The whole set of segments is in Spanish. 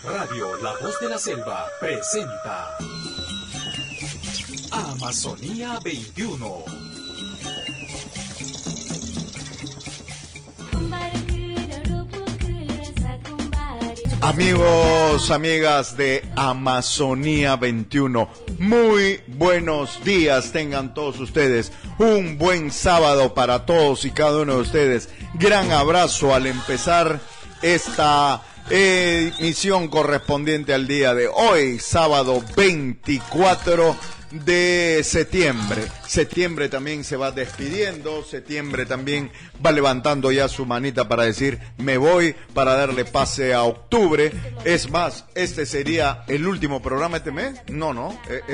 Radio La Voz de la Selva presenta Amazonía 21. Amigos, amigas de Amazonía 21, muy buenos días tengan todos ustedes, un buen sábado para todos y cada uno de ustedes. Gran abrazo al empezar esta emisión correspondiente al día de hoy, sábado 24 de septiembre. Septiembre también se va despidiendo, septiembre también va levantando ya su manita para decir me voy, para darle pase a octubre. Es más, este sería el último programa este mes.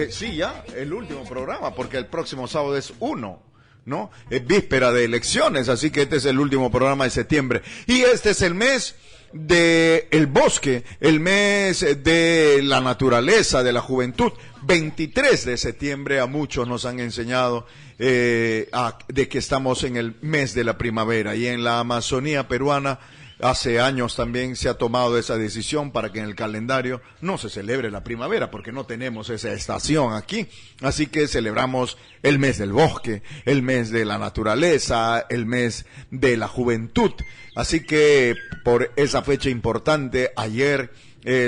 Sí, ya, el último programa, porque el próximo sábado es 1, ¿no? Es víspera de elecciones, así que este es el último programa de septiembre. Y este es el mes de el bosque, el mes de la naturaleza, de la juventud. 23 de septiembre a muchos nos han enseñado de que estamos en el mes de la primavera, y en la Amazonía peruana hace años también se ha tomado esa decisión para que en el calendario no se celebre la primavera, porque no tenemos esa estación aquí, así que celebramos el mes del bosque, el mes de la naturaleza, el mes de la juventud. Así que por esa fecha importante, ayer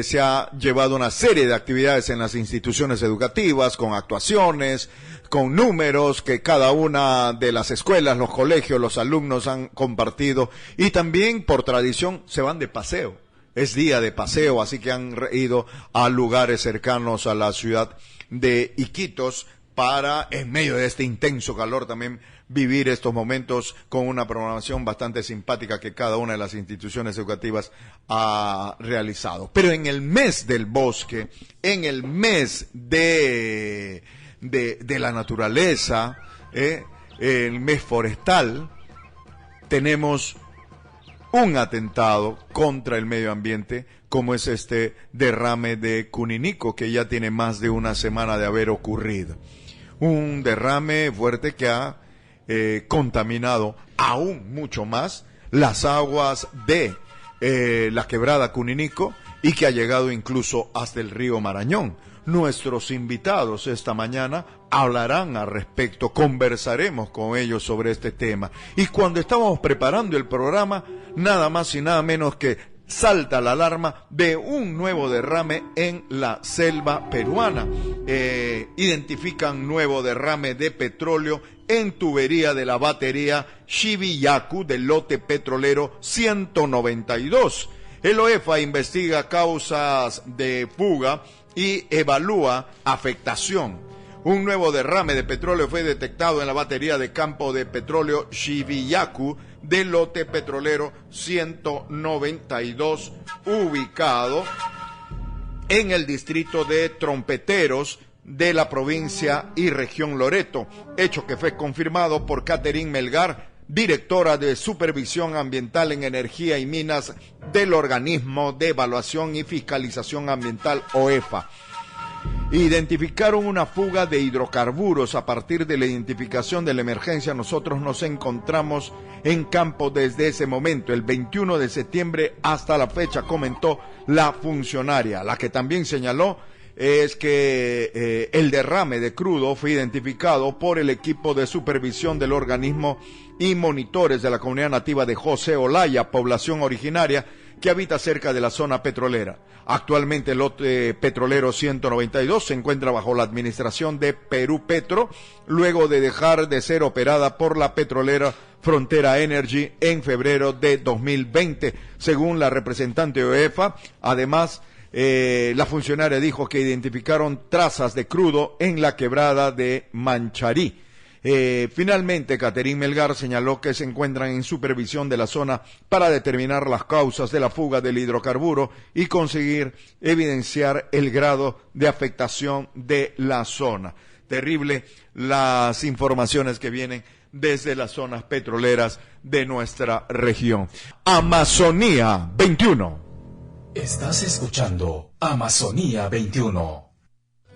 se ha llevado una serie de actividades en las instituciones educativas, con actuaciones, con números que cada una de las escuelas, los colegios, los alumnos han compartido, y también por tradición se van de paseo. Es día de paseo, así que han ido a lugares cercanos a la ciudad de Iquitos para, en medio de este intenso calor, también vivir estos momentos con una programación bastante simpática que cada una de las instituciones educativas ha realizado. Pero en el mes del bosque, en el mes de la naturaleza, el mes forestal, tenemos un atentado contra el medio ambiente, como es este derrame de Cuninico, que ya tiene más de una semana de haber ocurrido. Un derrame fuerte que ha contaminado aún mucho más las aguas de la quebrada Cuninico, y que ha llegado incluso hasta el río Marañón. Nuestros invitados esta mañana hablarán al respecto, conversaremos con ellos sobre este tema. Y cuando estábamos preparando el programa, nada más y nada menos que salta la alarma de un nuevo derrame en la selva peruana. Identifican nuevo derrame de petróleo en tubería de la batería Shibiyaku del lote petrolero 192. El OEFA investiga causas de fuga y evalúa afectación. Un nuevo derrame de petróleo fue detectado en la batería de campo de petróleo Shibiyaku del lote petrolero 192, ubicado en el distrito de Trompeteros de la provincia y región Loreto, hecho que fue confirmado por Catherine Melgar, directora de Supervisión Ambiental en Energía y Minas del Organismo de Evaluación y Fiscalización Ambiental OEFA. Identificaron una fuga de hidrocarburos. A partir de la identificación de la emergencia, nosotros nos encontramos en campo desde ese momento, el 21 de septiembre hasta la fecha, comentó la funcionaria. La que también señaló es que el derrame de crudo fue identificado por el equipo de supervisión del organismo y monitores de la comunidad nativa de José Olaya, población originaria que habita cerca de la zona petrolera. Actualmente el lote petrolero 192 se encuentra bajo la administración de Perú Petro, luego de dejar de ser operada por la petrolera Frontera Energy en febrero de 2020, según la representante de OEFA. Además, la funcionaria dijo que identificaron trazas de crudo en la quebrada de Mancharí. Finalmente, Catherine Melgar señaló que se encuentran en supervisión de la zona para determinar las causas de la fuga del hidrocarburo y conseguir evidenciar el grado de afectación de la zona. Terrible las informaciones que vienen desde las zonas petroleras de nuestra región. Amazonía 21. Estás escuchando Amazonía 21.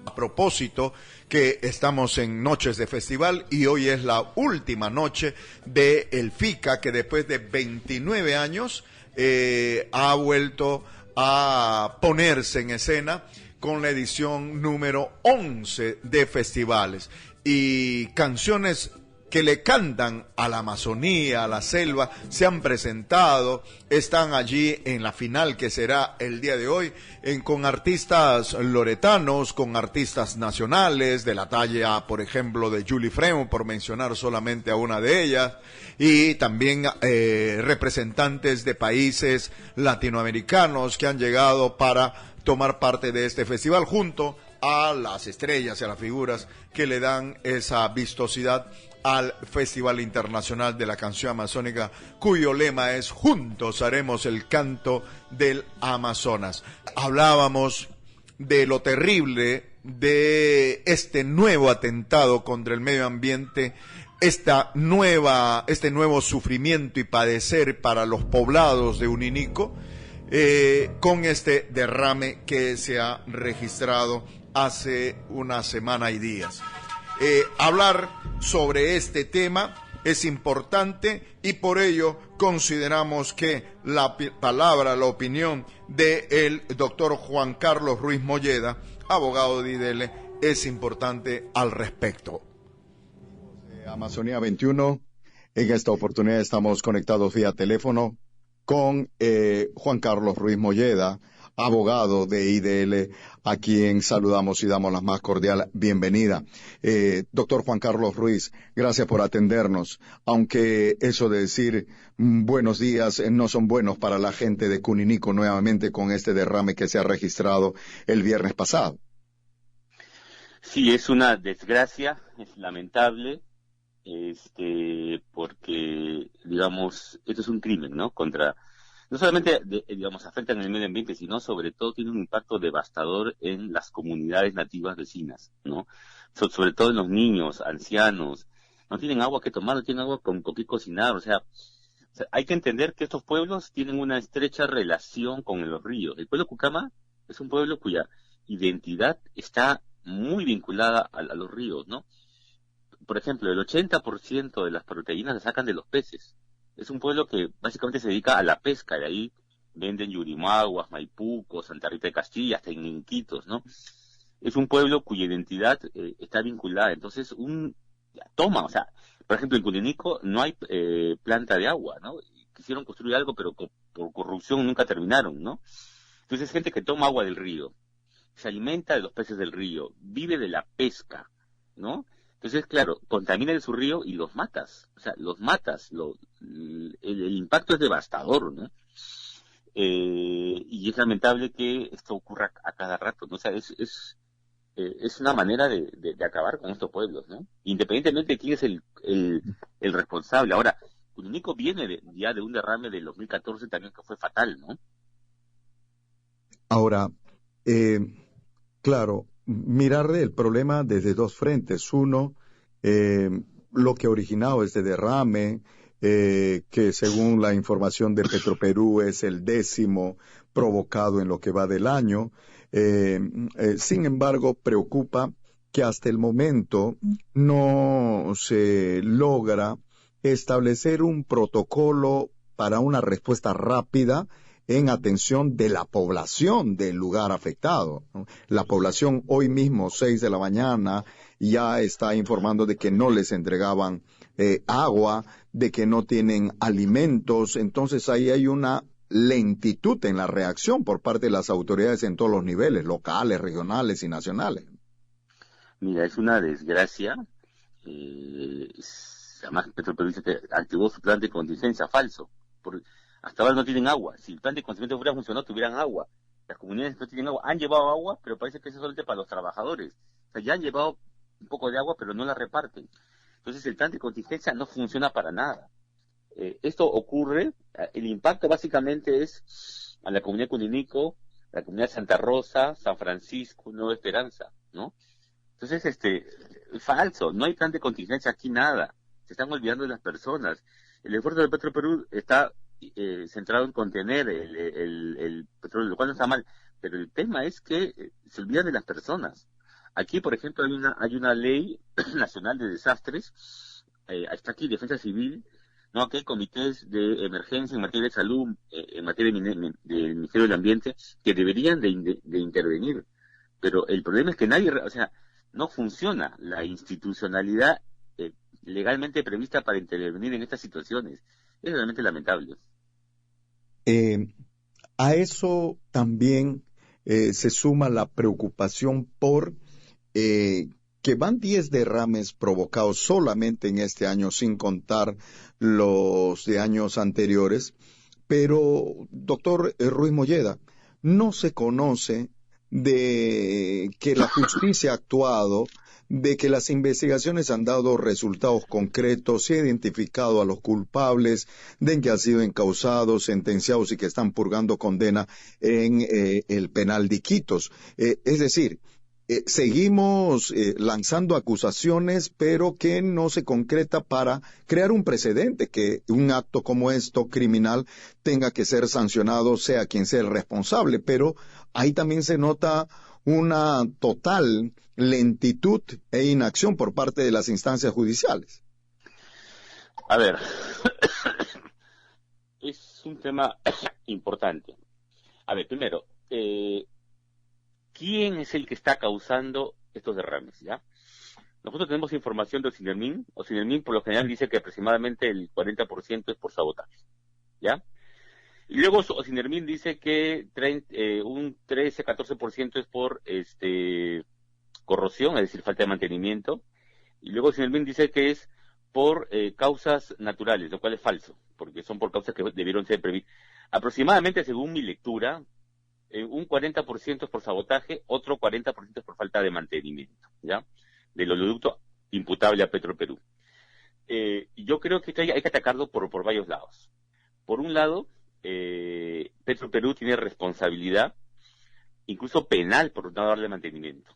A propósito que estamos en noches de festival y hoy es la última noche de el FICA, que después de 29 años ha vuelto a ponerse en escena con la edición número 11 de festivales. Y canciones que le cantan a la Amazonía, a la selva, se han presentado, están allí en la final que será el día de hoy, con artistas loretanos, con artistas nacionales, de la talla, por ejemplo, de Julie Fremo, por mencionar solamente a una de ellas, y también representantes de países latinoamericanos que han llegado para tomar parte de este festival, junto a las estrellas y a las figuras que le dan esa vistosidad al Festival Internacional de la Canción Amazónica, cuyo lema es Juntos haremos el canto del Amazonas. Hablábamos de lo terrible de este nuevo atentado contra el medio ambiente, este nuevo sufrimiento y padecer para los poblados de Uninico, con este derrame que se ha registrado hace una semana y días. Hablar sobre este tema es importante y por ello consideramos que la opinión del doctor Juan Carlos Ruiz Molleda, abogado de IDL, es importante al respecto. Amazonía 21, en esta oportunidad estamos conectados vía teléfono con Juan Carlos Ruiz Molleda, abogado de IDL, a quien saludamos y damos la más cordial bienvenida. Doctor Juan Carlos Ruiz, gracias por atendernos, aunque eso de decir buenos días no son buenos para la gente de Cuninico nuevamente con este derrame que se ha registrado el viernes pasado. Sí, es una desgracia, es lamentable, porque, digamos, esto es un crimen, ¿no? No solamente, digamos, afecta en el medio ambiente, sino sobre todo tiene un impacto devastador en las comunidades nativas vecinas, ¿no? Sobre todo en los niños, ancianos, no tienen agua que tomar, no tienen agua con qué cocinar, o sea, hay que entender que estos pueblos tienen una estrecha relación con los ríos. El pueblo Cucama es un pueblo cuya identidad está muy vinculada a los ríos, ¿no? Por ejemplo, el 80% de las proteínas las sacan de los peces. Es un pueblo que básicamente se dedica a la pesca, y ahí venden yurimaguas, maipucos, Santa Rita de Castilla, hasta en Inquitos, ¿no? Es un pueblo cuya identidad está vinculada. Entonces, o sea, por ejemplo, en Cuninico no hay planta de agua, ¿no? Quisieron construir algo, pero por corrupción nunca terminaron, ¿no? Entonces, es gente que toma agua del río, se alimenta de los peces del río, vive de la pesca, ¿no? Entonces, claro, contaminan su río y los matas. O sea, los matas. El impacto es devastador, ¿no? Y es lamentable que esto ocurra a cada rato, ¿no? O sea, es una manera de acabar con estos pueblos, ¿no? Independientemente de quién es el responsable. Ahora, Cuninico viene ya de un derrame del 2014 también que fue fatal, ¿no? Ahora, claro, mirar el problema desde dos frentes. Uno, lo que ha originado este derrame, que según la información de Petroperú es el 10º provocado en lo que va del año. Sin embargo, preocupa que hasta el momento no se logra establecer un protocolo para una respuesta rápida en atención de la población del lugar afectado, ¿no? La población hoy mismo, 6 de la mañana, ya está informando de que no les entregaban agua, de que no tienen alimentos. Entonces ahí hay una lentitud en la reacción por parte de las autoridades en todos los niveles, locales, regionales y nacionales. Mira, es una desgracia. Además, Petroperú dice que activó su plan de contingencia falso. Hasta ahora no tienen agua. Si el plan de contingencia hubiera funcionado, tuvieran agua. Las comunidades no tienen agua. Han llevado agua, pero parece que eso es solamente para los trabajadores. O sea, ya han llevado un poco de agua, pero no la reparten. Entonces, el plan de contingencia no funciona para nada. Esto ocurre, el impacto básicamente es a la comunidad de Cuninico, a la comunidad de Santa Rosa, San Francisco, Nueva Esperanza, ¿no? Entonces, falso, no hay plan de contingencia aquí, nada. Se están olvidando de las personas. El esfuerzo de Petroperú está centrado en contener el petróleo, lo cual no está mal, pero el tema es que se olvidan de las personas. Aquí, por ejemplo, hay una ley nacional de desastres, está aquí Defensa Civil, ¿no? Que hay comités de emergencia en materia de salud, en materia del Ministerio del Ambiente, que deberían de intervenir. Pero el problema es que o sea, no funciona la institucionalidad legalmente prevista para intervenir en estas situaciones. Es realmente lamentable. A eso también se suma la preocupación por que van 10 derrames provocados solamente en este año, sin contar los de años anteriores. Pero, doctor Ruiz Molleda, no se conoce de que la justicia ha actuado, de que las investigaciones han dado resultados concretos, se ha identificado a los culpables, de que han sido encausados, sentenciados y que están purgando condena en el penal de Iquitos. Es decir, seguimos lanzando acusaciones, pero que no se concreta para crear un precedente, que un acto como esto criminal tenga que ser sancionado, sea quien sea el responsable. Pero ahí también se nota una total lentitud e inacción por parte de las instancias judiciales. A ver, es un tema importante. A ver, primero, ¿quién es el que está causando estos derrames? ¿Ya? Nosotros tenemos información de Ocinermin. Ocinermin por lo general dice que aproximadamente el 40% es por sabotaje. ¿Ya? Y luego Ocinermin dice que un 13-14% es por corrosión, es decir, falta de mantenimiento. Y luego Ocinermin dice que es por causas naturales, lo cual es falso, porque son por causas que debieron ser previstas. Aproximadamente, según mi lectura, un 40% es por sabotaje, otro 40% es por falta de mantenimiento, ¿ya? Del oleoducto imputable a Petroperú. Yo creo que esto hay que atacarlo por varios lados. Por un lado, Petroperú tiene responsabilidad, incluso penal, por no darle mantenimiento.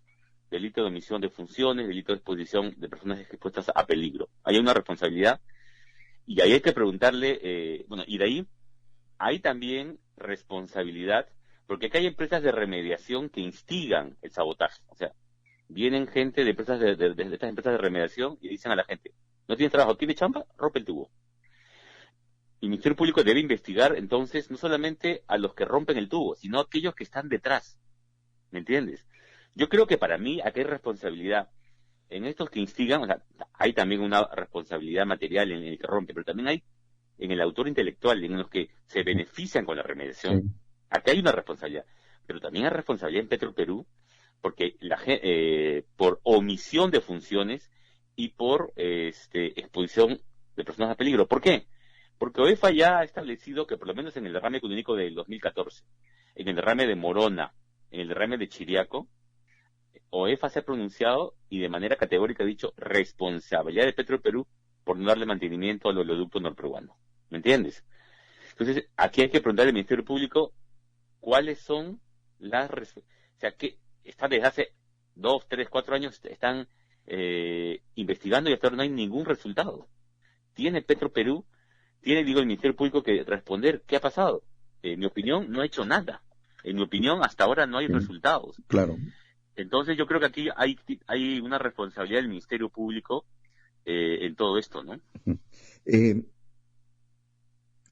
Delito de omisión de funciones, delito de exposición de personas expuestas a peligro. Ahí hay una responsabilidad, y ahí hay que preguntarle, y de ahí hay también responsabilidad, porque acá hay empresas de remediación que instigan el sabotaje. O sea, vienen gente de empresas de estas empresas de remediación y dicen a la gente, ¿no tienes trabajo? ¿Tienes chamba? Rompe el tubo. Y el Ministerio Público debe investigar, entonces, no solamente a los que rompen el tubo, sino a aquellos que están detrás. ¿Me entiendes? Yo creo que para mí aquí hay responsabilidad en estos que instigan. O sea, hay también una responsabilidad material en el que rompe, pero también hay en el autor intelectual, en los que se benefician con la remediación. Sí. Aquí hay una responsabilidad, pero también hay responsabilidad en Petroperú, porque por omisión de funciones y por exposición de personas a peligro. ¿Por qué? Porque OEFA ya ha establecido que por lo menos en el derrame cundinaco del 2014, en el derrame de Morona, en el derrame de Chiriaco, OEFA se ha pronunciado y de manera categórica ha dicho responsabilidad de Petroperú por no darle mantenimiento al oleoducto norperuano. ¿Me entiendes? Entonces, aquí hay que preguntarle al Ministerio Público cuáles son o sea, que están desde hace 2, 3, 4 años, están investigando y hasta ahora no hay ningún resultado. ¿Tiene Petroperú, el Ministerio Público que responder qué ha pasado? En mi opinión, no ha hecho nada. En mi opinión, hasta ahora no hay resultados. Claro. Entonces, yo creo que aquí hay una responsabilidad del Ministerio Público en todo esto, ¿no?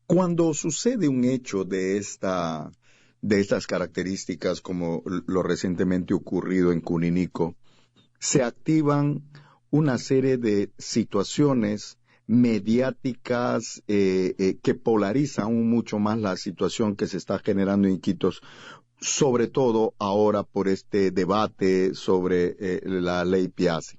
Cuando sucede un hecho de estas características, como lo recientemente ocurrido en Cuninico, se activan una serie de situaciones mediáticas que polarizan aún mucho más la situación que se está generando en Iquitos, sobre todo ahora por este debate sobre la ley Piazzi.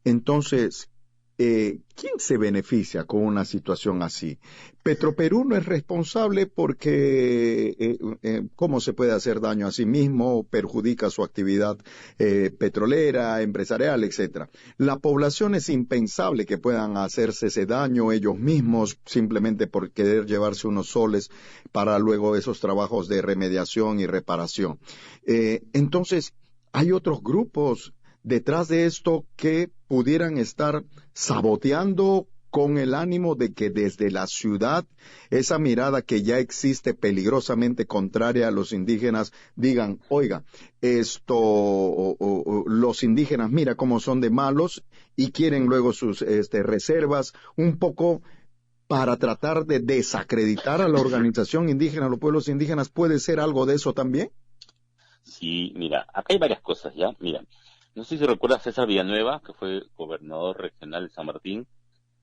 Entonces, ¿quién se beneficia con una situación así? Petroperú no es responsable porque cómo se puede hacer daño a sí mismo, perjudica su actividad petrolera, empresarial, etcétera. La población es impensable que puedan hacerse ese daño ellos mismos simplemente por querer llevarse unos soles para luego esos trabajos de remediación y reparación. Entonces, hay otros grupos detrás de esto que pudieran estar saboteando con el ánimo de que desde la ciudad esa mirada que ya existe peligrosamente contraria a los indígenas digan, oiga, los indígenas mira cómo son de malos y quieren luego sus reservas, un poco para tratar de desacreditar a la organización indígena, a los pueblos indígenas? ¿Puede ser algo de eso también? Sí, mira, acá hay varias cosas, ¿ya? Mira, no sé si recuerdas a César Villanueva, que fue gobernador regional de San Martín.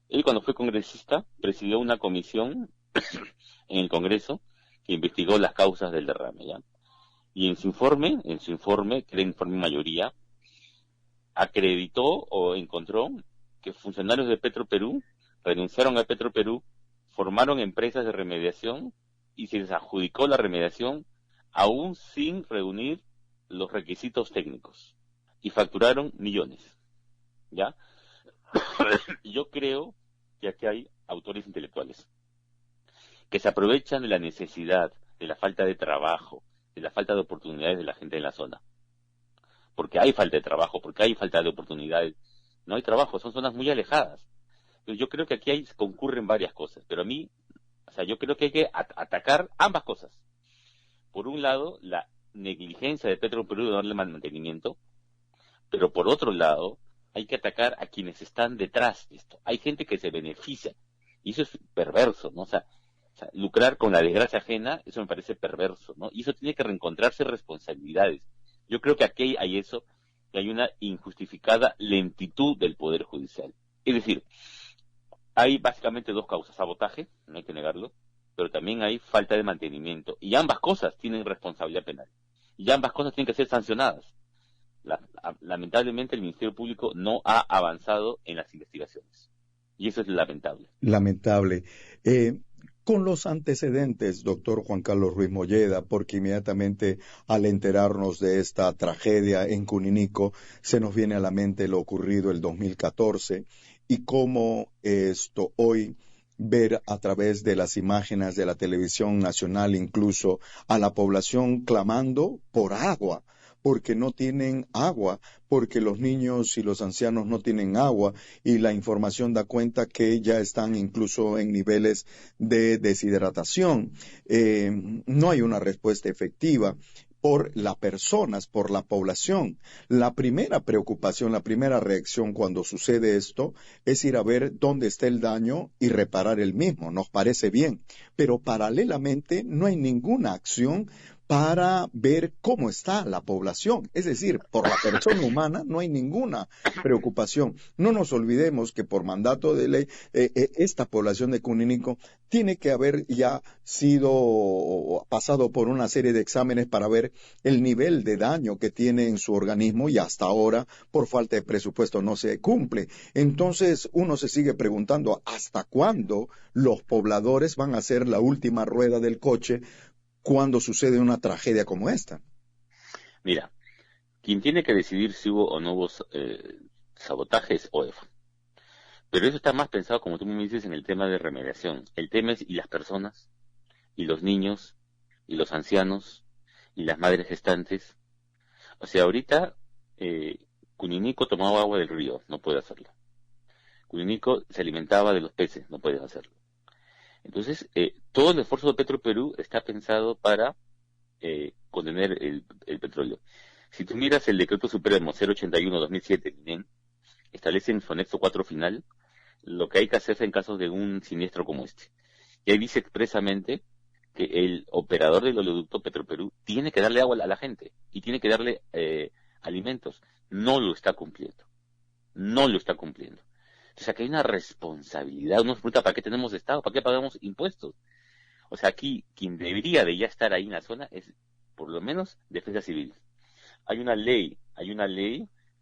Él, cuando fue congresista, presidió una comisión en el Congreso que investigó las causas del derrame, ¿ya? Y en su informe, que era informe mayoría, acreditó o encontró que funcionarios de Petroperú renunciaron a Petroperú, formaron empresas de remediación y se les adjudicó la remediación aún sin reunir los requisitos técnicos y facturaron millones, ¿ya? Yo creo que aquí hay autores intelectuales que se aprovechan de la necesidad, de la falta de trabajo, de la falta de oportunidades de la gente en la zona. Porque hay falta de trabajo, porque hay falta de oportunidades. No hay trabajo, son zonas muy alejadas. Entonces, yo creo que aquí concurren varias cosas, pero a mí, yo creo que hay que atacar ambas cosas. Por un lado, la negligencia de Petroperú de darle mantenimiento, pero por otro lado, hay que atacar a quienes están detrás de esto. Hay gente que se beneficia, y eso es perverso, ¿no? O sea, lucrar con la desgracia ajena, eso me parece perverso, ¿no? Y eso tiene que reencontrarse responsabilidades. Yo creo que aquí hay eso, que hay una injustificada lentitud del Poder Judicial. Es decir, hay básicamente dos causas: sabotaje, no hay que negarlo, pero también hay falta de mantenimiento. Y ambas cosas tienen responsabilidad penal. Y ambas cosas tienen que ser sancionadas. Lamentablemente el Ministerio Público no ha avanzado en las investigaciones. Y eso es lamentable. Lamentable. Con los antecedentes, doctor Juan Carlos Ruiz Molleda, porque inmediatamente al enterarnos de esta tragedia en Cuninico, se nos viene a la mente lo ocurrido el 2014 y cómo esto hoy ver a través de las imágenes de la televisión nacional incluso a la población clamando por agua, porque no tienen agua, porque los niños y los ancianos no tienen agua, y la información da cuenta que ya están incluso en niveles de deshidratación. No hay una respuesta efectiva por las personas, por la población. La primera preocupación, la primera reacción cuando sucede esto es ir a ver dónde está el daño y reparar el mismo. Nos parece bien, pero paralelamente no hay ninguna acción para ver cómo está la población. Es decir, por la persona humana no hay ninguna preocupación. No nos olvidemos que por mandato de ley, esta población de Cuninico tiene que haber ya pasado por una serie de exámenes para ver el nivel de daño que tiene en su organismo, y hasta ahora, por falta de presupuesto, no se cumple. Entonces, uno se sigue preguntando hasta cuándo los pobladores van a hacer la última rueda del coche cuando sucede una tragedia como esta. Mira, quien tiene que decidir si hubo o no hubo sabotaje es OEF. Pero eso está más pensado, como tú me dices, en el tema de remediación. El tema es, y las personas, y los niños, y los ancianos, y las madres gestantes. O sea, ahorita Cuninico tomaba agua del río, no puede hacerlo. Cuninico se alimentaba de los peces, no puede hacerlo. Entonces, todo el esfuerzo de Petroperú está pensado para contener el petróleo. Si tú miras el decreto supremo 081-2007, MINEN, establece en su anexo 4 final lo que hay que hacer en casos de un siniestro como este. Y ahí dice expresamente que el operador del oleoducto Petroperú tiene que darle agua a la gente y tiene que darle alimentos. No lo está cumpliendo. No lo está cumpliendo. O sea, que hay una responsabilidad. Uno se pregunta, ¿para qué tenemos Estado? ¿Para qué pagamos impuestos? O sea, aquí quien debería de ya estar ahí en la zona es, por lo menos, Defensa Civil. Hay una ley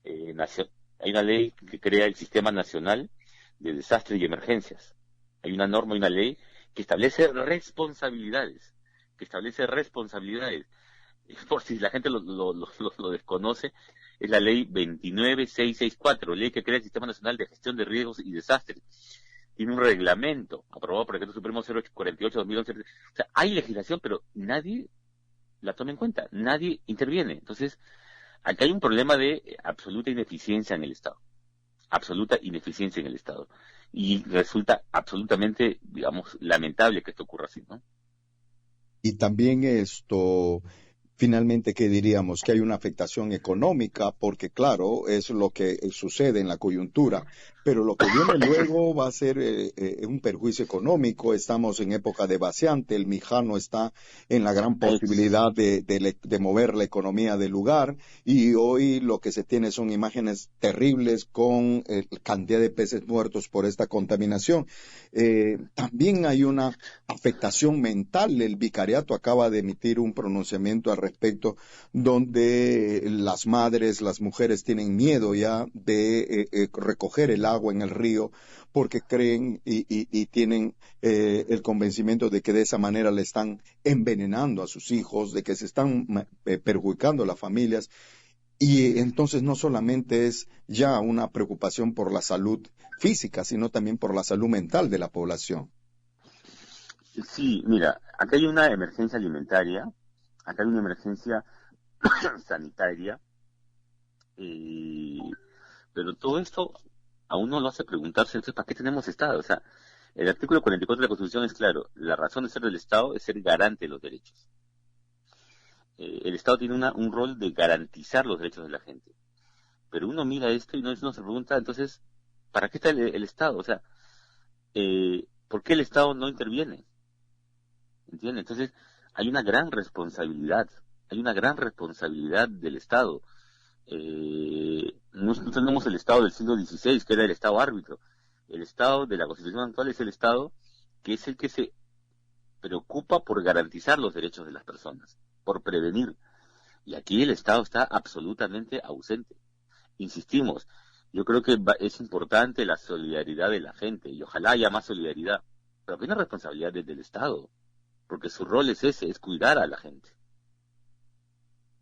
que crea el Sistema Nacional de Desastres y Emergencias. Hay una norma y una ley que establece responsabilidades. Por si la gente lo desconoce, es la ley 29664, ley que crea el Sistema Nacional de Gestión de Riesgos y Desastres. Tiene un reglamento aprobado por el Decreto Supremo 048-2011. O sea, hay legislación, pero nadie la toma en cuenta, nadie interviene. Entonces, aquí hay un problema de absoluta ineficiencia en el Estado. Y resulta absolutamente, digamos, lamentable que esto ocurra así, ¿no? Y también Finalmente, ¿qué diríamos? Que hay una afectación económica, porque claro, es lo que sucede en la coyuntura, pero lo que viene luego va a ser un perjuicio económico. Estamos en época de vaciante, el Mijano está en la gran posibilidad de mover la economía del lugar, y hoy lo que se tiene son imágenes terribles con cantidad de peces muertos por esta contaminación. También hay una afectación mental. El vicariato acaba de emitir un pronunciamiento al respecto, donde las madres, las mujeres tienen miedo ya de recoger el agua en el río, porque creen y tienen el convencimiento de que de esa manera le están envenenando a sus hijos, de que se están perjudicando a las familias. Y entonces no solamente es ya una preocupación por la salud física, sino también por la salud mental de la población. Sí, mira, acá hay una emergencia alimentaria, acá hay una emergencia sanitaria, pero todo esto a uno lo hace preguntarse, entonces, ¿para qué tenemos Estado? O sea, el artículo 44 de la Constitución es claro, la razón de ser del Estado es ser garante de los derechos. El Estado tiene un rol de garantizar los derechos de la gente. Pero uno mira esto y uno se pregunta, entonces, ¿para qué está el Estado? O sea, ¿por qué el Estado no interviene? ¿Entiendes? Entonces, hay una gran responsabilidad del Estado. No tenemos el Estado del siglo XVI, que era el Estado árbitro. El Estado de la Constitución actual es el Estado que es el que se preocupa por garantizar los derechos de las personas, por prevenir. Y aquí el Estado está absolutamente ausente. Insistimos, yo creo que es importante la solidaridad de la gente, y ojalá haya más solidaridad, pero hay una responsabilidad del Estado, porque su rol es ese, es cuidar a la gente.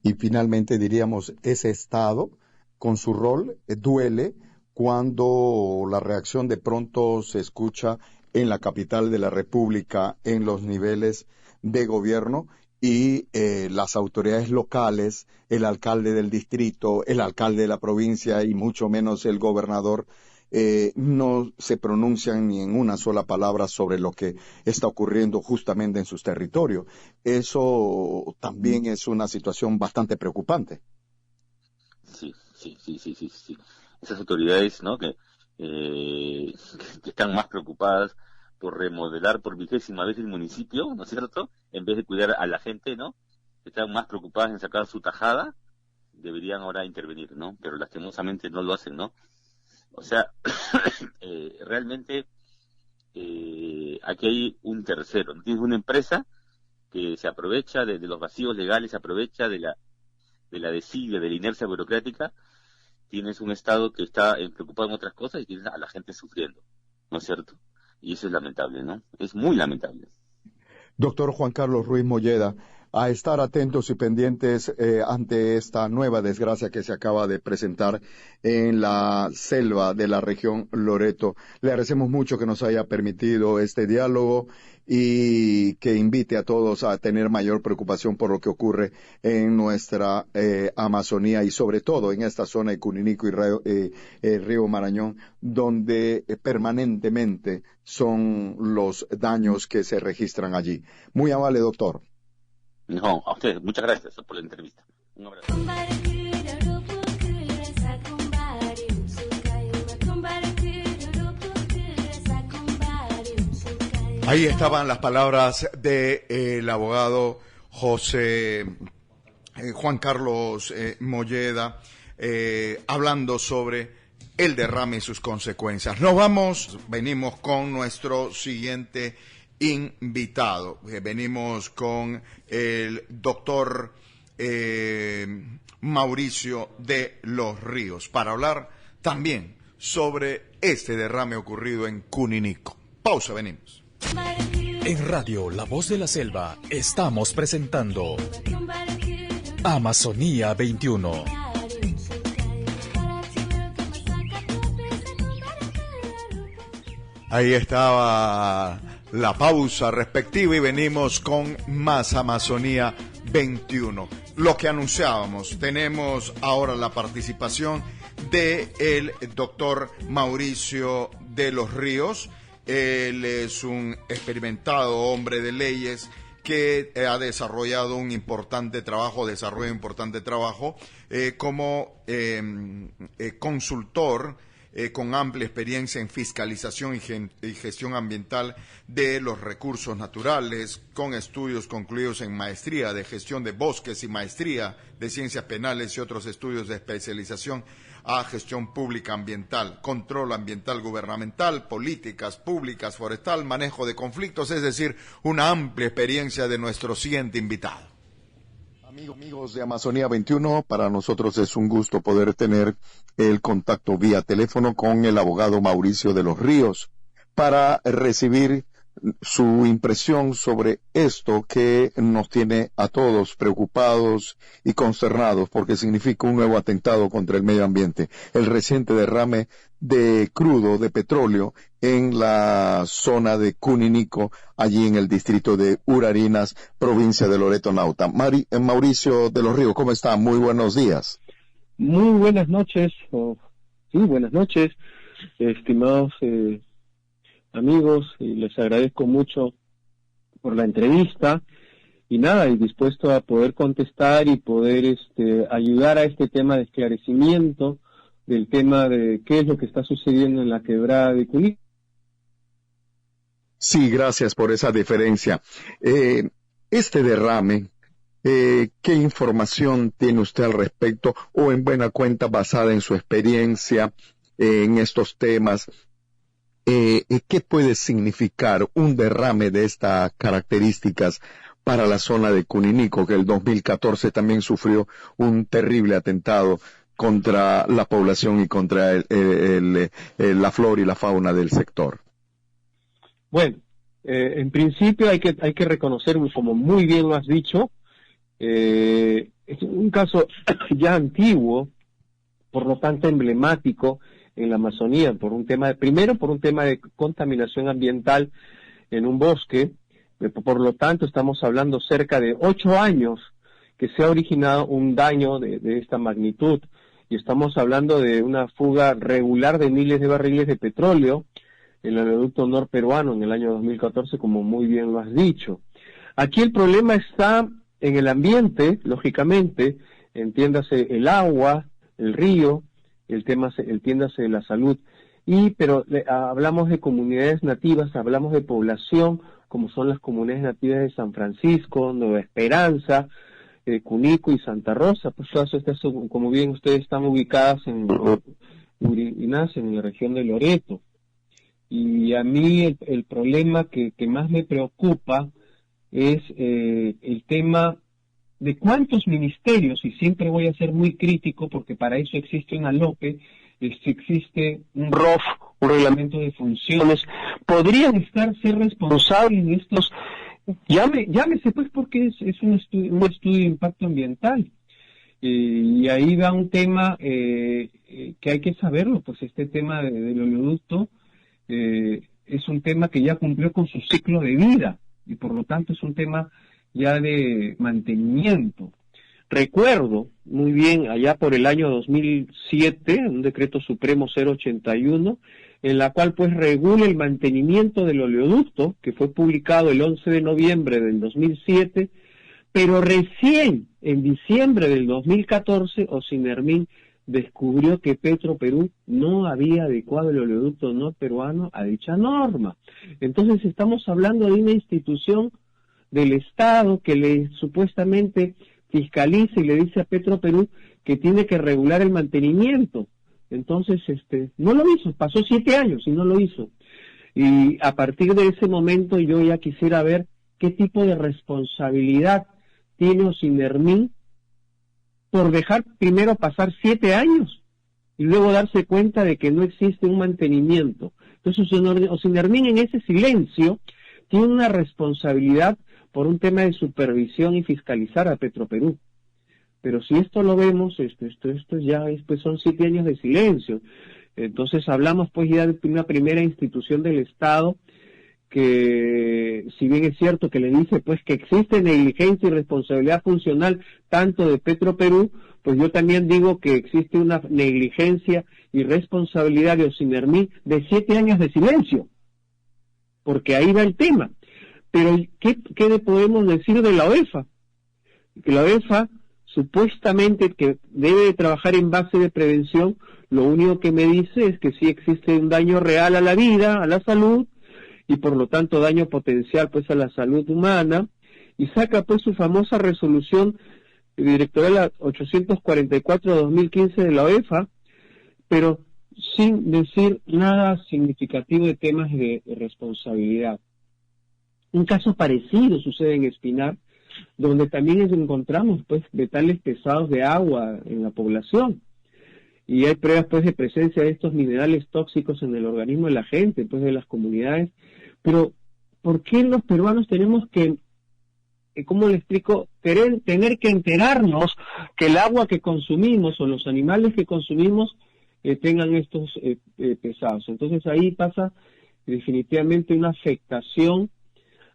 Y finalmente diríamos, ese Estado, con su rol, duele cuando la reacción de pronto se escucha en la capital de la República, en los niveles de gobierno, y las autoridades locales, el alcalde del distrito, el alcalde de la provincia y mucho menos el gobernador, no se pronuncian ni en una sola palabra sobre lo que está ocurriendo justamente en sus territorios. Eso también es una situación bastante preocupante. Sí. Esas autoridades, ¿no? que están más preocupadas por remodelar por 20ª vez el municipio, ¿no es cierto? En vez de cuidar a la gente, ¿no? Están más preocupadas en sacar su tajada, deberían ahora intervenir, ¿no? Pero lastimosamente no lo hacen, ¿no? O sea, realmente aquí hay un tercero, ¿no? Tienes una empresa que se aprovecha de los vacíos legales, se aprovecha de la desidia, de la inercia burocrática. Tienes un Estado que está preocupado en otras cosas y tienes a la gente sufriendo, ¿no es cierto? Y eso es lamentable, ¿no? Es muy lamentable. Doctor Juan Carlos Ruiz Molleda, a estar atentos y pendientes ante esta nueva desgracia que se acaba de presentar en la selva de la región Loreto. Le agradecemos mucho que nos haya permitido este diálogo y que invite a todos a tener mayor preocupación por lo que ocurre en nuestra Amazonía y sobre todo en esta zona de Cuninico y Río Marañón, donde permanentemente son los daños que se registran allí. Muy amable, doctor. No, a ustedes, muchas gracias por la entrevista. Un abrazo. Ahí estaban las palabras del abogado Juan Carlos Molleda, hablando sobre el derrame y sus consecuencias. Venimos con nuestro siguiente invitado. Venimos con el doctor Mauricio de los Ríos para hablar también sobre este derrame ocurrido en Cuninico. Pausa, venimos. En Radio La Voz de la Selva estamos presentando Amazonía 21. Ahí estaba la pausa respectiva y venimos con más Amazonía 21. Lo que anunciábamos, tenemos ahora la participación del doctor Mauricio de los Ríos. Él es un experimentado hombre de leyes que ha desarrollado un importante trabajo, como consultor con amplia experiencia en fiscalización y gestión ambiental de los recursos naturales, con estudios concluidos en maestría de gestión de bosques y maestría de ciencias penales y otros estudios de especialización a gestión pública ambiental, control ambiental gubernamental, políticas públicas forestal, manejo de conflictos, es decir, una amplia experiencia de nuestro siguiente invitado. Amigos de Amazonía 21, para nosotros es un gusto poder tener el contacto vía teléfono con el abogado Mauricio de los Ríos para recibir su impresión sobre esto que nos tiene a todos preocupados y consternados porque significa un nuevo atentado contra el medio ambiente. El reciente derrame de crudo, de petróleo, en la zona de Cuninico, allí en el distrito de Urarinas, provincia de Loreto Nauta. Mauricio de los Ríos, ¿cómo está? Muy buenos días. Muy buenas noches, buenas noches, estimados amigos, y les agradezco mucho por la entrevista y dispuesto a poder contestar y poder ayudar a este tema de esclarecimiento del tema de qué es lo que está sucediendo en la quebrada de Cuninico. Sí, gracias por esa deferencia. Este derrame, ¿qué información tiene usted al respecto o en buena cuenta basada en su experiencia en estos temas? ¿Qué puede significar un derrame de estas características para la zona de Cuninico, que el 2014 también sufrió un terrible atentado contra la población y contra la flora y la fauna del sector? Bueno, en principio hay que reconocer, como muy bien lo has dicho, es un caso ya antiguo, por lo tanto emblemático en la Amazonía, por un tema de contaminación ambiental en un bosque. Por lo tanto estamos hablando cerca de 8 años que se ha originado un daño de esta magnitud, y estamos hablando de una fuga regular de miles de barriles de petróleo en el oleoducto norperuano en el año 2014, como muy bien lo has dicho. Aquí el problema está en el ambiente, lógicamente, entiéndase el agua, el río, entiéndase la salud, pero hablamos de comunidades nativas, hablamos de población, como son las comunidades nativas de San Francisco, Nueva Esperanza, Cunico y Santa Rosa. Pues todas estas, como bien ustedes, están ubicadas en Urarinas, en la región de Loreto. Y a mí el problema que más me preocupa es el tema de cuántos ministerios, y siempre voy a ser muy crítico porque para eso existe una LOPE, existe un ROF, un reglamento de funciones, podrían ser responsables de estos, llámese pues porque es un estudio de impacto ambiental. Y ahí va un tema que hay que saberlo, pues este tema del oleoducto es un tema que ya cumplió con su ciclo de vida y por lo tanto es un tema ya de mantenimiento. Recuerdo muy bien allá por el año 2007, un decreto supremo 081, en la cual pues regula el mantenimiento del oleoducto, que fue publicado el 11 de noviembre del 2007, pero recién en diciembre del 2014, Ocinermin descubrió que Petroperú no había adecuado el oleoducto norperuano a dicha norma. Entonces estamos hablando de una institución del Estado que le supuestamente fiscaliza y le dice a Petroperú que tiene que regular el mantenimiento. Entonces, no lo hizo, pasó 7 años y no lo hizo. Y a partir de ese momento yo ya quisiera ver qué tipo de responsabilidad tiene Ocinermin por dejar primero pasar 7 años y luego darse cuenta de que no existe un mantenimiento. Entonces, Ocinermin en ese silencio tiene una responsabilidad por un tema de supervisión y fiscalizar a Petroperú. Pero si esto lo vemos, esto ya pues son 7 años de silencio. Entonces hablamos pues ya de una primera institución del Estado que, si bien es cierto que le dice pues que existe negligencia y responsabilidad funcional tanto de Petroperú, pues yo también digo que existe una negligencia y responsabilidad de Ocinermin de 7 años de silencio, porque ahí va el tema. Pero ¿qué podemos decir de la OEFA? Que la OEFA supuestamente que debe de trabajar en base de prevención, lo único que me dice es que sí existe un daño real a la vida, a la salud, y por lo tanto daño potencial pues a la salud humana, y saca pues su famosa resolución directorial 844-2015 de la OEFA, pero sin decir nada significativo de temas de responsabilidad. Un caso parecido sucede en Espinar, donde también encontramos pues metales pesados de agua en la población, y hay pruebas pues de presencia de estos minerales tóxicos en el organismo de la gente, pues de las comunidades. Pero ¿por qué los peruanos tenemos que, cómo le explico, tener que enterarnos que el agua que consumimos o los animales que consumimos tengan estos pesados? Entonces ahí pasa definitivamente una afectación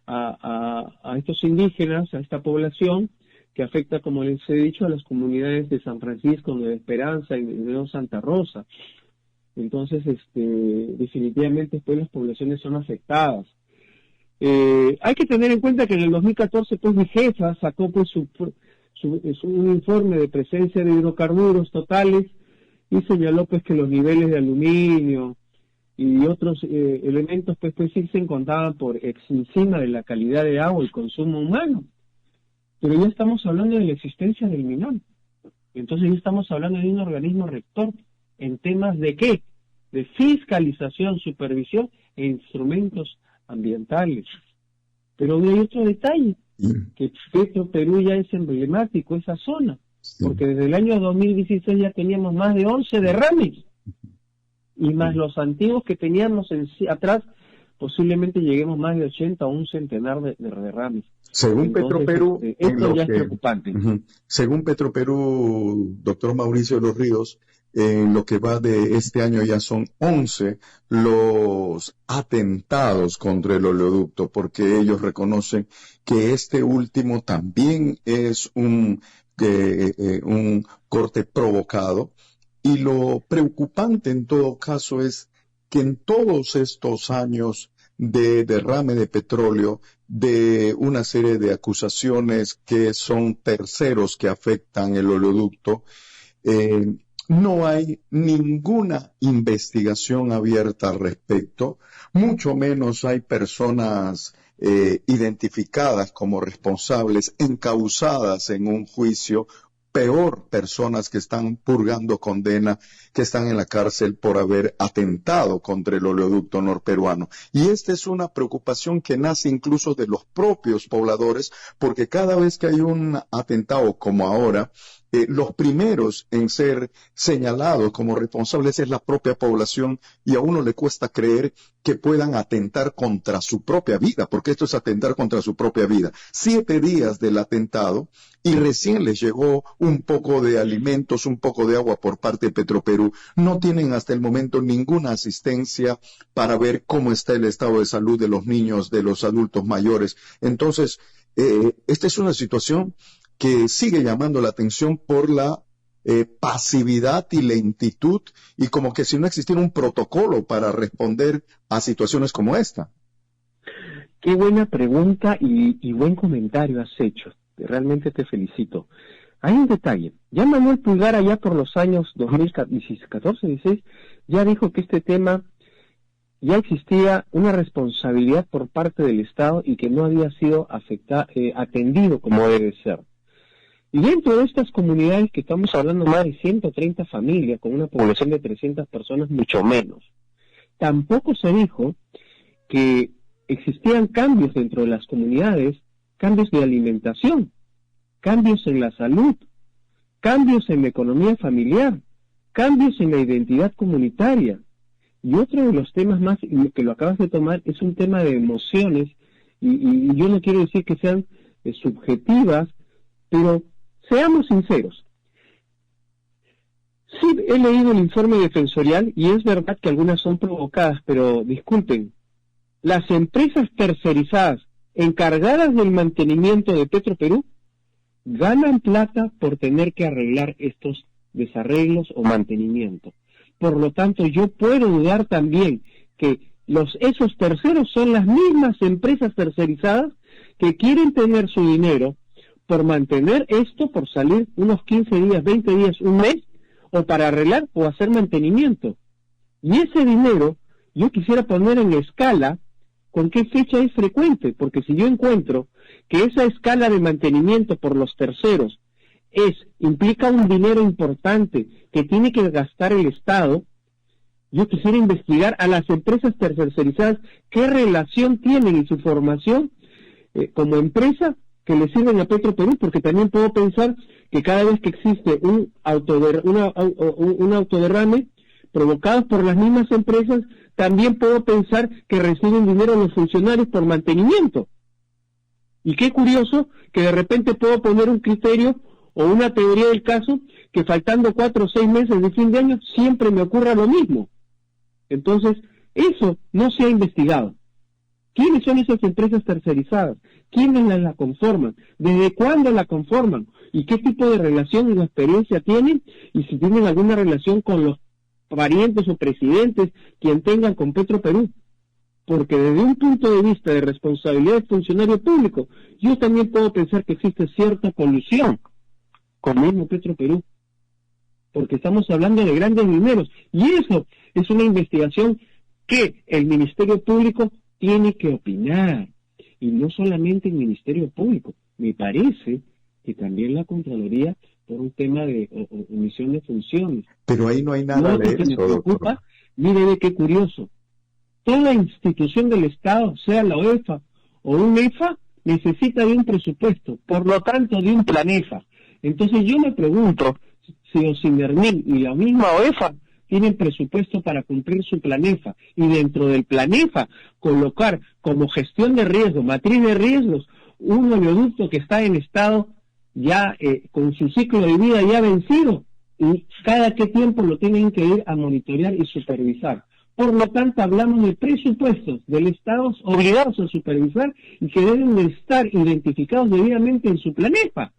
a estos indígenas, a esta población, que afecta, como les he dicho, a las comunidades de San Francisco, Nueva Esperanza y de Santa Rosa. Entonces, definitivamente pues las poblaciones son afectadas. Hay que tener en cuenta que en el 2014 pues Migefa sacó pues un informe de presencia de hidrocarburos totales y señaló pues que los niveles de aluminio y otros elementos pues sí se encontraban por encima de la calidad de agua y consumo humano. Pero ya estamos hablando de la existencia del MINAM. Entonces ya estamos hablando de un organismo rector en temas de ¿qué? De fiscalización, supervisión e instrumentos ambientales. Pero hay otro detalle, que Petroperú ya es emblemático, esa zona, porque desde el año 2016 ya teníamos más de 11 derrames, y más los antiguos que teníamos atrás, posiblemente lleguemos más de 80 o un centenar de derrames. Según Petroperú, esto ya es preocupante. Según Petroperú, doctor Mauricio de los Ríos, en lo que va de este año ya son 11 los atentados contra el oleoducto, porque ellos reconocen que este último también es un corte provocado. Y lo preocupante en todo caso es que en todos estos años de derrame de petróleo, de una serie de acusaciones que son terceros que afectan el oleoducto, no hay ninguna investigación abierta al respecto, mucho menos hay personas identificadas como responsables, encausadas en un juicio. Peor, personas que están purgando condena, que están en la cárcel por haber atentado contra el oleoducto norperuano. Y esta es una preocupación que nace incluso de los propios pobladores, porque cada vez que hay un atentado como ahora, los primeros en ser señalados como responsables es la propia población, y a uno le cuesta creer que puedan atentar contra su propia vida, porque esto es atentar contra su propia vida. 7 días del atentado y recién les llegó un poco de alimentos, un poco de agua por parte de Petroperú. No tienen hasta el momento ninguna asistencia para ver cómo está el estado de salud de los niños, de los adultos mayores. Entonces, esta es una situación que sigue llamando la atención por la pasividad y lentitud, y como que si no existiera un protocolo para responder a situaciones como esta. Qué buena pregunta y buen comentario has hecho. Realmente te felicito. Hay un detalle. Ya Manuel Pulgar, allá por los años 2014-16, ya dijo que este tema ya existía una responsabilidad por parte del Estado y que no había sido atendido como debe ser. Y dentro de estas comunidades, que estamos hablando más de 130 familias, con una población de 300 personas, mucho menos, tampoco se dijo que existían cambios dentro de las comunidades, cambios de alimentación, cambios en la salud, cambios en la economía familiar, cambios en la identidad comunitaria. Y otro de los temas más, que lo acabas de tomar, es un tema de emociones, y yo no quiero decir que sean subjetivas, pero seamos sinceros. Sí, he leído el informe defensorial y es verdad que algunas son provocadas, pero disculpen, las empresas tercerizadas encargadas del mantenimiento de Petroperú ganan plata por tener que arreglar estos desarreglos o mantenimiento. Por lo tanto, yo puedo dudar también que esos terceros son las mismas empresas tercerizadas que quieren tener su dinero por mantener esto, por salir unos 15 días, 20 días, un mes, o para arreglar o hacer mantenimiento. Y ese dinero yo quisiera poner en escala con qué fecha es frecuente, porque si yo encuentro que esa escala de mantenimiento por los terceros implica un dinero importante que tiene que gastar el Estado, yo quisiera investigar a las empresas tercerizadas qué relación tienen y su formación como empresa que le sirven a Petroperú, porque también puedo pensar que cada vez que existe un autoderrame provocado por las mismas empresas, también puedo pensar que reciben dinero los funcionarios por mantenimiento. Y qué curioso que de repente puedo poner un criterio o una teoría del caso que faltando 4 o 6 meses de fin de año siempre me ocurra lo mismo. Entonces, eso no se ha investigado. ¿Quiénes son esas empresas tercerizadas? ¿Quiénes la conforman? ¿Desde cuándo la conforman? ¿Y qué tipo de relación y experiencia tienen? Y si tienen alguna relación con los parientes o presidentes, quien tengan con Petroperú. Porque desde un punto de vista de responsabilidad del funcionario público, yo también puedo pensar que existe cierta colusión con el mismo Petroperú. Porque estamos hablando de grandes dineros. Y eso es una investigación que el Ministerio Público tiene que opinar. Y no solamente el Ministerio Público. Me parece que también la Contraloría, por un tema de omisión de funciones. Pero ahí no hay nada de eso, doctor. Mire de qué curioso. Toda institución del Estado, sea la OEFA o un EFA, necesita de un presupuesto, por lo tanto de un planefa. Entonces yo me pregunto si OSINERMIN y la misma OEFA tienen presupuesto para cumplir su planefa, y dentro del planefa colocar como gestión de riesgo, matriz de riesgos, un oleoducto que está en estado ya con su ciclo de vida ya vencido, y cada qué tiempo lo tienen que ir a monitorear y supervisar. Por lo tanto, hablamos de presupuestos del Estado obligados a supervisar y que deben de estar identificados debidamente en su planefa.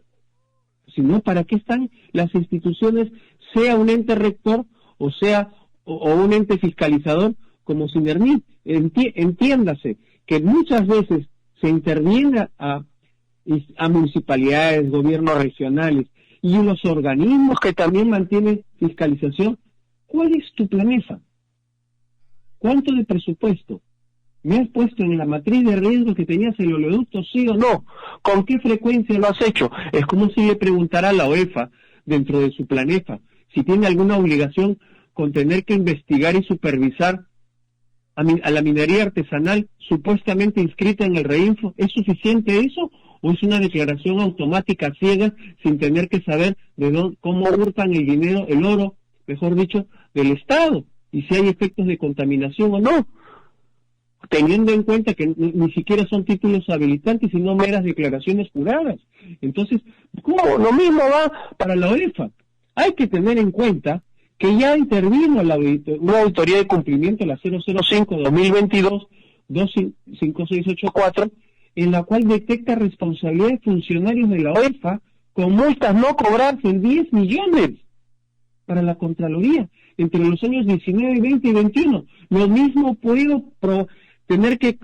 Si no, ¿para qué están las instituciones, sea un ente rector o sea o un ente fiscalizador como OSINERMIN? Entiéndase que muchas veces se interviene a municipalidades, gobiernos regionales y los organismos que también mantienen fiscalización. ¿Cuál es tu planefa? ¿Cuánto de presupuesto? ¿Me has puesto en la matriz de riesgo que tenías el oleoducto, sí o no? ¿Con qué frecuencia lo has hecho? Es como si le preguntara a la OEFA, dentro de su planefa, si tiene alguna obligación con tener que investigar y supervisar a la minería artesanal supuestamente inscrita en el REINFO. ¿Es suficiente eso? ¿O es una declaración automática ciega sin tener que saber cómo hurtan el dinero, el oro, mejor dicho, del Estado? Y si hay efectos de contaminación o no, teniendo en cuenta que ni siquiera son títulos habilitantes, sino meras declaraciones juradas. Entonces, ¿cómo? Lo mismo va para la OEFA. Hay que tener en cuenta que ya intervino una auditoría de cumplimiento, la 005-2022-25684, en la cual detecta responsabilidad de funcionarios de la OEFA con multas no cobrarse en 10 millones para la Contraloría entre los años 19, 20 y 21. Lo mismo puedo tener que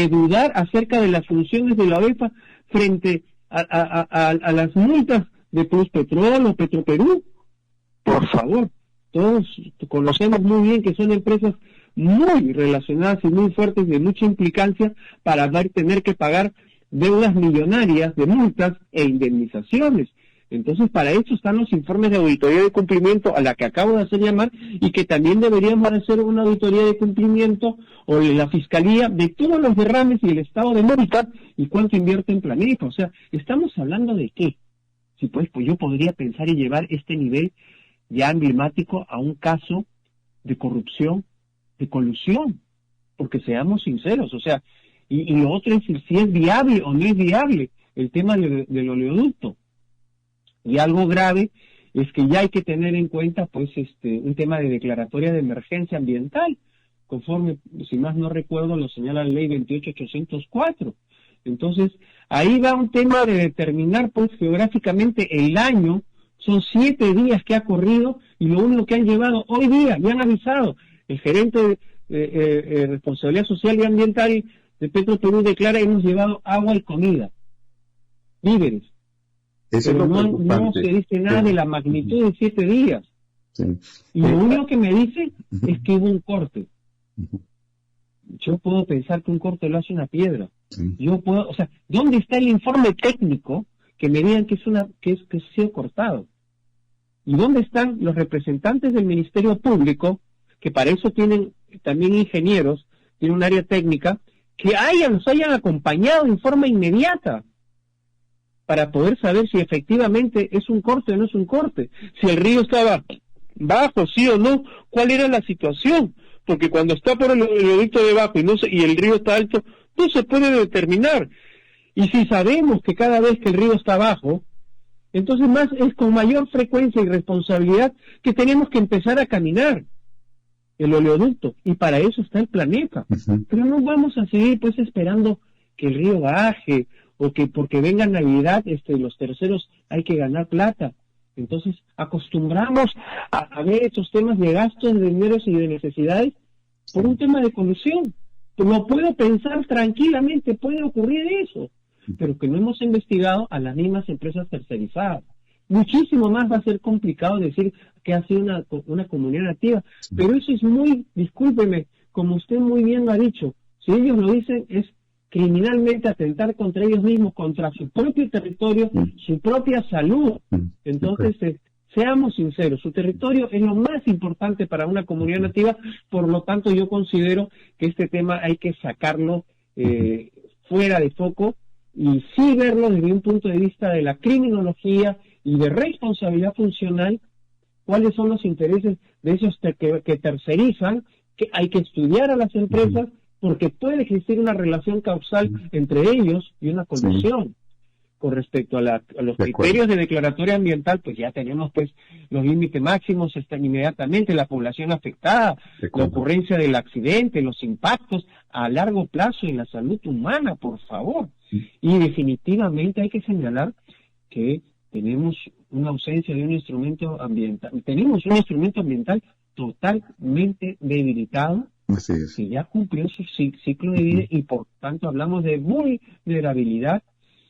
dudar acerca de las funciones de la OEFA frente a las multas de Pluspetrol o Petroperú. Por favor, todos conocemos muy bien que son empresas muy relacionadas y muy fuertes, de mucha implicancia, para tener que pagar deudas millonarias de multas e indemnizaciones. Entonces, para eso están los informes de auditoría de cumplimiento a la que acabo de hacer llamar, y que también deberíamos hacer una auditoría de cumplimiento o de la Fiscalía de todos los derrames y el estado de multas y cuánto invierte en planefa. O sea, ¿estamos hablando de qué? Si pues yo podría pensar y llevar este nivel ya emblemático a un caso de corrupción, de colusión, porque seamos sinceros, o sea, y lo otro es si es viable o no es viable el tema del oleoducto. Y algo grave es que ya hay que tener en cuenta pues un tema de declaratoria de emergencia ambiental, conforme, si más no recuerdo, lo señala la ley 28804. Entonces, ahí va un tema de determinar pues geográficamente el año. Son 7 días que ha corrido y lo único que han llevado hoy día, ya han avisado, el gerente Responsabilidad Social y Ambiental de Petroperú declara: hemos llevado agua y comida, víveres. Eso Pero es lo no preocupante. se dice nada de la magnitud de 7 días. Sí. Y lo único que me dice Ujú. es que hubo un corte. Ujú. Yo puedo pensar que un corte lo hace una piedra. Sí. Yo puedo, o sea, ¿dónde está el informe técnico que me digan que que ha sido cortado? ¿Y dónde están los representantes del Ministerio Público, que para eso tienen también ingenieros, tienen un área técnica, que nos hayan acompañado en forma inmediata para poder saber si efectivamente es un corte o no es un corte? Si el río estaba bajo, sí o no, ¿cuál era la situación? Porque cuando está por el oleoducto debajo y el río está alto, no se puede determinar. Y si sabemos que cada vez que el río está bajo, entonces es con mayor frecuencia y responsabilidad que tenemos que empezar a caminar el oleoducto, y para eso está el planeta. Ujú. Pero no vamos a seguir pues esperando que el río baje, o que porque venga Navidad los terceros hay que ganar plata. Entonces acostumbramos a ver estos temas de gastos, de dineros y de necesidades por un tema de colusión. Lo puedo pensar tranquilamente, puede ocurrir eso, pero que no hemos investigado a las mismas empresas tercerizadas. Muchísimo más va a ser complicado decir que ha sido una comunidad nativa, pero eso es discúlpeme, como usted muy bien lo ha dicho, si ellos lo dicen es criminalmente atentar contra ellos mismos, contra su propio territorio, su propia salud. Entonces, seamos sinceros, su territorio es lo más importante para una comunidad nativa, por lo tanto yo considero que este tema hay que sacarlo fuera de foco y sí verlo desde un punto de vista de la criminología y de responsabilidad funcional, cuáles son los intereses de esos que tercerizan, que hay que estudiar a las empresas, porque puede existir una relación causal entre ellos y una colusión. Con respecto a los criterios de declaratoria ambiental, pues ya tenemos pues los límites máximos, están inmediatamente la población afectada, la ocurrencia del accidente, los impactos a largo plazo en la salud humana, por favor. Y definitivamente hay que señalar que tenemos una ausencia de un instrumento ambiental, tenemos un instrumento ambiental totalmente debilitado, que ya cumplió su ciclo de vida, y por tanto hablamos de vulnerabilidad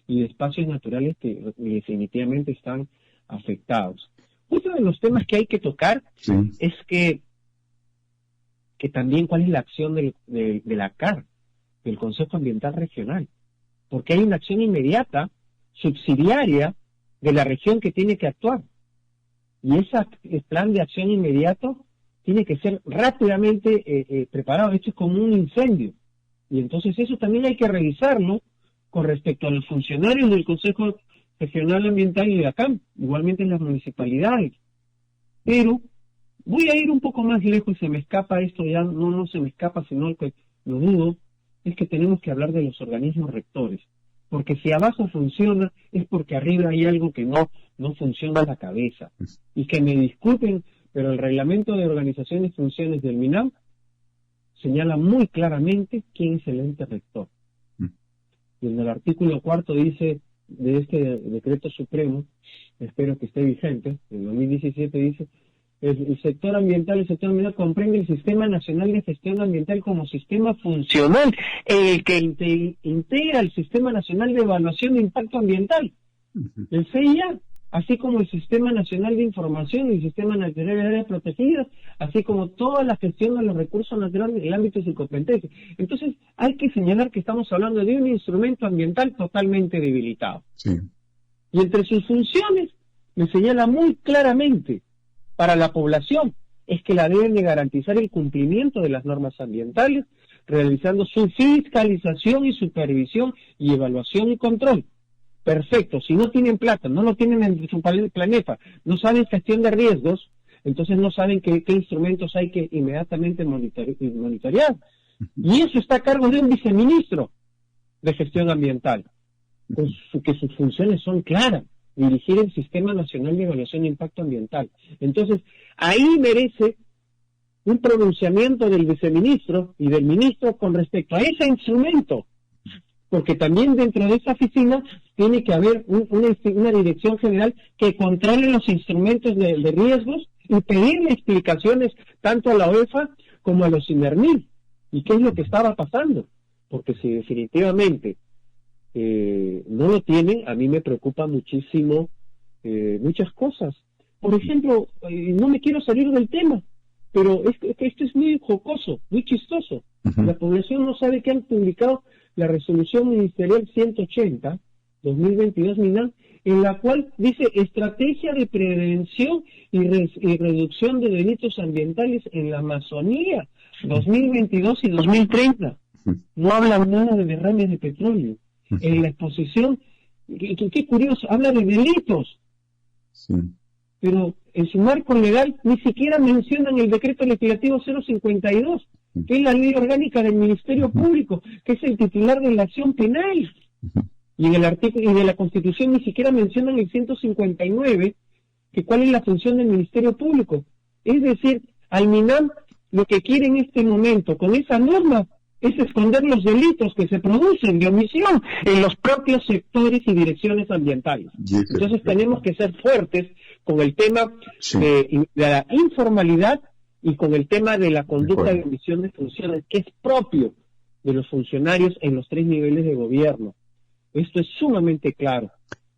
y de espacios naturales que definitivamente están afectados. Otro de los temas que hay que tocar es que también cuál es la acción de la CAR, del Consejo Ambiental Regional, porque hay una acción inmediata, subsidiaria, de la región que tiene que actuar. Y ese plan de acción inmediato tiene que ser rápidamente preparado. Esto es como un incendio. Y entonces eso también hay que revisarlo con respecto a los funcionarios del Consejo Regional Ambiental y de la CAM, igualmente en las municipalidades. Pero voy a ir un poco más lejos, y se me escapa esto, ya no se me escapa, sino que lo dudo, es que tenemos que hablar de los organismos rectores. Porque si abajo funciona, es porque arriba hay algo que no funciona a la cabeza. Y que me disculpen, pero el reglamento de organizaciones y funciones del MINAM señala muy claramente quién es el ente rector. Y en el artículo 4 dice, de este decreto supremo, espero que esté vigente, en 2017 dice: el sector ambiental comprende el Sistema Nacional de Gestión Ambiental como sistema funcional, el que integra el Sistema Nacional de Evaluación de Impacto Ambiental, el CIA, así como el Sistema Nacional de Información y el Sistema Nacional de Áreas Protegidas, así como toda la gestión de los recursos naturales en el ámbito de su competencia. Entonces, hay que señalar que estamos hablando de un instrumento ambiental totalmente debilitado. Y entre sus funciones, me señala muy claramente para la población, es que la deben de garantizar el cumplimiento de las normas ambientales, realizando su fiscalización y supervisión y evaluación y control. Perfecto, si no tienen plata, no lo tienen en su planeta, no saben gestión de riesgos, entonces no saben qué instrumentos hay que inmediatamente monitorear. Y eso está a cargo de un viceministro de gestión ambiental, que sus funciones son claras: dirigir el Sistema Nacional de Evaluación de Impacto Ambiental. Entonces, ahí merece un pronunciamiento del viceministro y del ministro con respecto a ese instrumento, porque también dentro de esa oficina tiene que haber una dirección general que controle los instrumentos de riesgos y pedirle explicaciones tanto a la UEFA como a los Inernil. ¿Y qué es lo que estaba pasando? Porque si definitivamente no lo tienen, a mí me preocupa muchísimo muchas cosas. Por ejemplo, no me quiero salir del tema, pero esto es muy jocoso, muy chistoso. La población no sabe que han publicado la resolución ministerial 180, 2022, MINAM, en la cual dice estrategia de prevención y reducción de delitos ambientales en la Amazonía, 2022 y 2030. No hablan nada de derrames de petróleo. En la exposición, qué curioso, habla de delitos. Sí. Pero en su marco legal ni siquiera mencionan el decreto legislativo 052, que es la ley orgánica del Ministerio Público, que es el titular de la acción penal. Y en el artículo y de la Constitución ni siquiera mencionan el 159, que cuál es la función del Ministerio Público. Es decir, al MINAM lo que quiere en este momento con esa norma es esconder los delitos que se producen de omisión en los propios sectores y direcciones ambientales. Entonces tenemos que ser fuertes con el tema de la informalidad y con el tema de la conducta de omisión de funciones, que es propio de los funcionarios en los 3 niveles de gobierno. Esto es sumamente claro.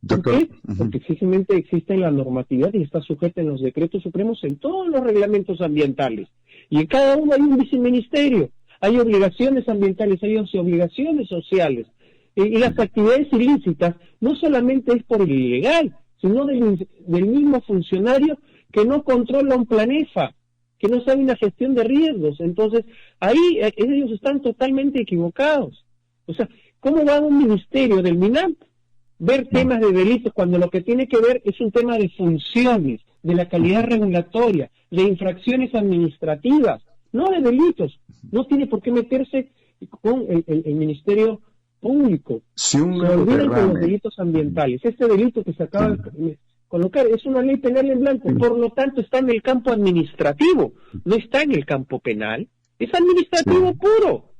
¿Por qué? Porque simplemente existe la normatividad y está sujeta en los decretos supremos en todos los reglamentos ambientales. Y en cada uno hay un viceministerio. Hay obligaciones ambientales, hay obligaciones sociales. Y las actividades ilícitas no solamente es por el ilegal, sino del mismo funcionario que no controla un planefa, que no sabe una gestión de riesgos. Entonces, ahí ellos están totalmente equivocados. O sea, ¿cómo va un ministerio del MINAM ver temas de delitos cuando lo que tiene que ver es un tema de funciones, de la calidad regulatoria, de infracciones administrativas? No de delitos, no tiene por qué meterse con el Ministerio Público. Si se olvidan con los delitos ambientales. Este delito que se acaba de colocar es una ley penal en blanco, por lo tanto está en el campo administrativo, no está en el campo penal, es administrativo puro.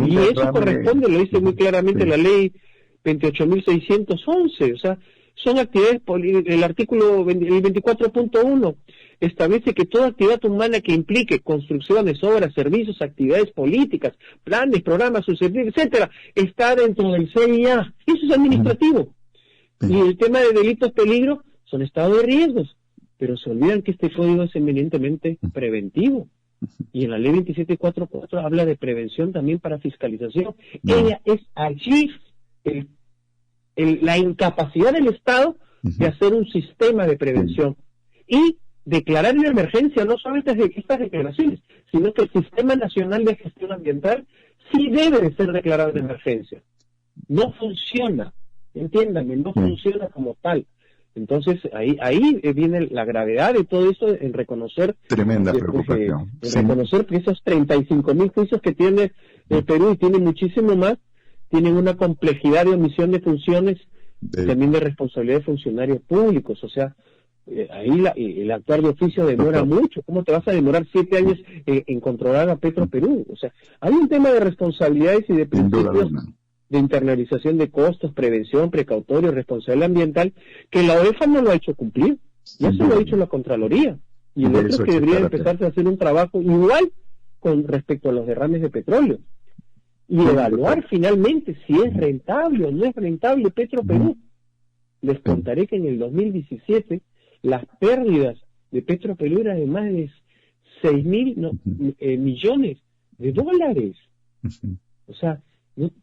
Y eso corresponde, lo dice muy claramente la ley 28.611, o sea, son actividades, el artículo, el 24.1 establece que toda actividad humana que implique construcciones, obras, servicios, actividades políticas, planes, programas, subsidios, etcétera, está dentro del CIA. Eso es administrativo. Y el tema de delitos peligro son estados de riesgos, pero se olvidan que este código es eminentemente preventivo. Y en la ley 27.4.4 habla de prevención también para fiscalización. Ella es allí la incapacidad del Estado de hacer un sistema de prevención y declarar una emergencia, no solamente de estas declaraciones, sino que el Sistema Nacional de Gestión Ambiental sí debe de ser declarado de emergencia. No funciona, entiéndanme, no funciona como tal. Entonces, ahí viene la gravedad de todo esto en reconocer... Tremenda preocupación. Reconocer que esos 35.000 juicios que tiene el Perú, y tiene muchísimo más, tienen una complejidad de omisión de funciones, también de responsabilidad de funcionarios públicos. O sea, ahí el actuar de oficio demora mucho. ¿Cómo te vas a demorar 7 años en controlar a Petroperú? O sea, hay un tema de responsabilidades y de principios de internalización de costos, prevención, precautorio, responsabilidad ambiental, que la OEFA no lo ha hecho cumplir. Ya se lo ha dicho la Contraloría. Y el otro es que debería empezarse a hacer un trabajo igual con respecto a los derrames de petróleo. Y evaluar finalmente si es rentable o no es rentable Petroperú. Les contaré que en el 2017 las pérdidas de Petroperú eran de más de 6.000 millones de dólares. O sea,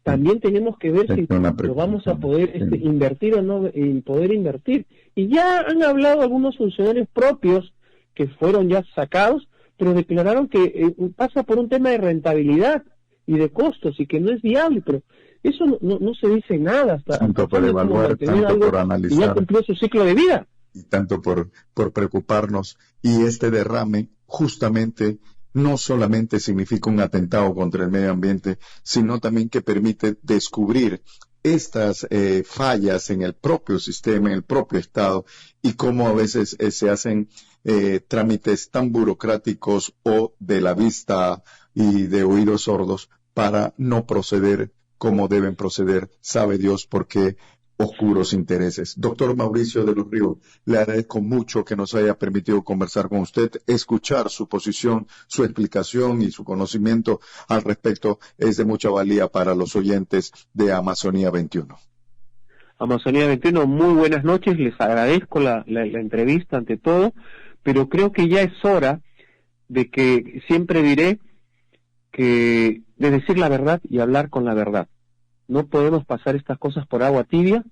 también tenemos que ver si lo vamos a poder invertir o no, poder invertir. Y ya han hablado algunos funcionarios propios que fueron ya sacados, pero declararon que pasa por un tema de rentabilidad y de costos y que no es viable, pero eso no se dice nada hasta tanto por evaluar, tanto por analizar, y ya cumplió su ciclo de vida, y tanto por preocuparnos. Y este derrame justamente no solamente significa un atentado contra el medio ambiente, sino también que permite descubrir estas fallas en el propio sistema, en el propio Estado, y cómo a veces se hacen trámites tan burocráticos o de la vista y de oídos sordos para no proceder como deben proceder, sabe Dios, porque oscuros intereses. Doctor Mauricio de los Ríos, le agradezco mucho que nos haya permitido conversar con usted, escuchar su posición, su explicación y su conocimiento al respecto es de mucha valía para los oyentes de Amazonía 21. Amazonía 21, muy buenas noches, les agradezco la entrevista ante todo, pero creo que ya es hora de que siempre diré de decir la verdad y hablar con la verdad. No podemos pasar estas cosas por agua tibia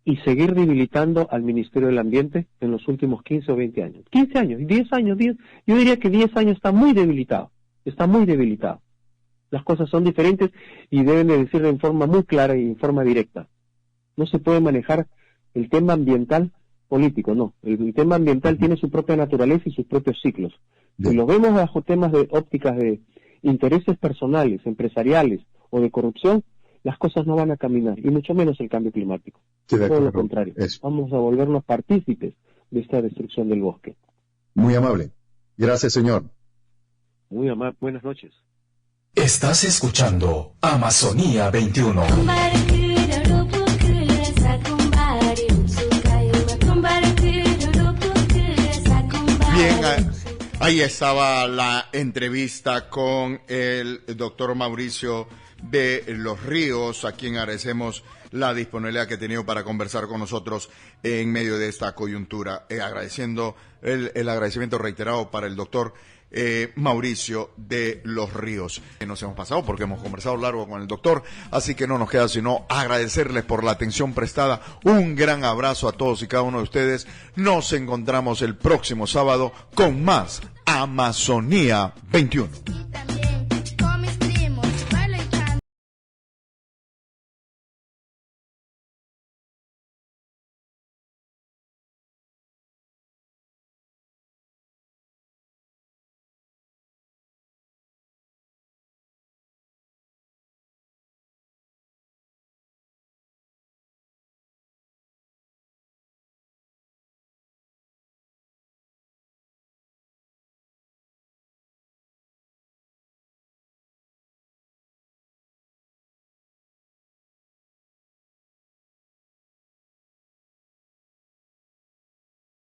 y seguir debilitando al Ministerio del Ambiente en los últimos 15 o 20 años. 15 años, 10 años, yo diría que 10 años está muy debilitado. Las cosas son diferentes y deben de decirlo en forma muy clara y en forma directa. No se puede manejar el tema ambiental político, no. El tema ambiental tiene su propia naturaleza y sus propios ciclos. Si lo vemos bajo temas de ópticas de intereses personales, empresariales o de corrupción, las cosas no van a caminar, y mucho menos el cambio climático. Todo lo contrario, vamos a volvernos partícipes de esta destrucción del bosque. Muy amable. Gracias, señor. Muy amable. Buenas noches. Estás escuchando Amazonía 21. Bien, ahí estaba la entrevista con el doctor Mauricio de los Ríos, a quien agradecemos la disponibilidad que ha tenido para conversar con nosotros en medio de esta coyuntura, agradeciendo el agradecimiento reiterado para el doctor Mauricio de los Ríos. Nos hemos pasado porque hemos conversado largo con el doctor, así que no nos queda sino agradecerles por la atención prestada. Un gran abrazo a todos y cada uno de ustedes. Nos encontramos el próximo sábado con más Amazonía 21.